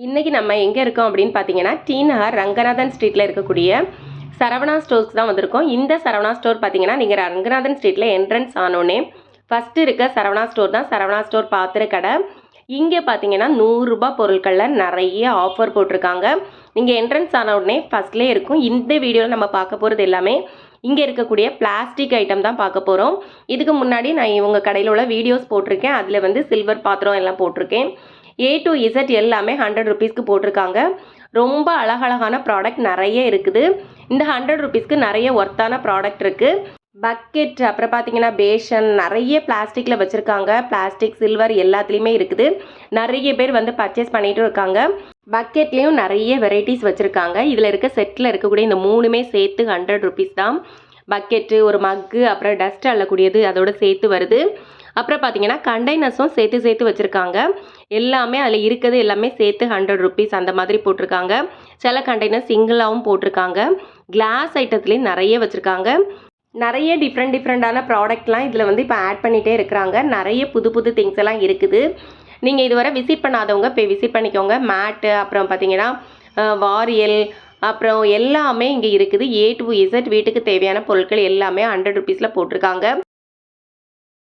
இன்றைக்கி நம்ம எங்கே இருக்கோம் அப்படின்னு பார்த்தீங்கன்னா, டி நகர் ரங்கநாதன் ஸ்ட்ரீட்டில் இருக்கக்கூடிய சரவணா ஸ்டோர்ஸ் தான் வந்திருக்கோம். இந்த சரவணா ஸ்டோர் பார்த்தீங்கன்னா, நீங்கள் ரங்கநாதன் ஸ்ட்ரீட்டில் என்ட்ரன்ஸ் ஆனோடனே ஃபஸ்ட்டு இருக்க சரவணா ஸ்டோர் தான் சரவணா ஸ்டோர் பாத்திர கடை. இங்கே பார்த்தீங்கன்னா ரூ. 100 பொருட்களில் நிறைய ஆஃபர் போட்டிருக்காங்க. நீங்கள் என்ட்ரன்ஸ் ஆன உடனே ஃபஸ்ட்லேயே இருக்கும். இந்த வீடியோவில் நம்ம பார்க்க போகிறது எல்லாமே இங்கே இருக்கக்கூடிய பிளாஸ்டிக் ஐட்டம் தான் பார்க்க போகிறோம். இதுக்கு முன்னாடி நான் இவங்க கடையில் உள்ள வீடியோஸ் போட்டிருக்கேன். அதில் வந்து சில்வர் பாத்திரம் எல்லாம் போட்டிருக்கேன். A to Z எல்லாமே 100 ருபீஸ்க்கு போட்டிருக்காங்க. ரொம்ப அழகழகான ப்ராடக்ட் நிறைய இருக்குது. இந்த 100 ருபீஸ்க்கு நிறைய ஒர்த்தான ப்ராடக்ட் இருக்குது. பக்கெட், அப்புறம் பார்த்தீங்கன்னா பேஷன், நிறைய பிளாஸ்டிக்கில் வச்சுருக்காங்க. பிளாஸ்டிக், சில்வர் எல்லாத்துலேயுமே இருக்குது. நிறைய பேர் வந்து பர்ச்சேஸ் பண்ணிகிட்டு இருக்காங்க. பக்கெட்லேயும் நிறைய வெரைட்டிஸ் வச்சுருக்காங்க. இதில் இருக்க செட்டில் இருக்கக்கூடிய இந்த 3மே சேர்த்து 100 ருபீஸ் தான். பக்கெட்டு, ஒரு மக்கு, அப்புறம் டஸ்ட் அள்ளக்கூடியது அதோட சேர்த்து வருது. அப்புறம் பார்த்தீங்கன்னா கண்டெய்னர்ஸும் சேர்த்து வச்சுருக்காங்க. எல்லாமே அதில் இருக்கிறது எல்லாமே சேர்த்து 100 ருபீஸ் அந்த மாதிரி போட்டிருக்காங்க. சில கண்டெய்னர் சிங்கிளாகவும் போட்டிருக்காங்க. கிளாஸ் ஐட்டத்துலேயும் நிறைய வச்சுருக்காங்க. நிறைய டிஃப்ரெண்டான ப்ராடக்ட்லாம் இதில் வந்து இப்போ ஆட் பண்ணிகிட்டே இருக்கிறாங்க. நிறைய புது திங்ஸ் எல்லாம் இருக்குது. நீங்கள் இதுவரை விசிட் பண்ணாதவங்க போய் விசிட் பண்ணிக்கோங்க. மேட்டு, அப்புறம் பார்த்தீங்கன்னா வாரியல், அப்புறம் எல்லாமே இங்கே இருக்குது. A to Z வீட்டுக்கு தேவையான பொருட்கள் எல்லாமே 100 ருபீஸில் போட்டிருக்காங்க.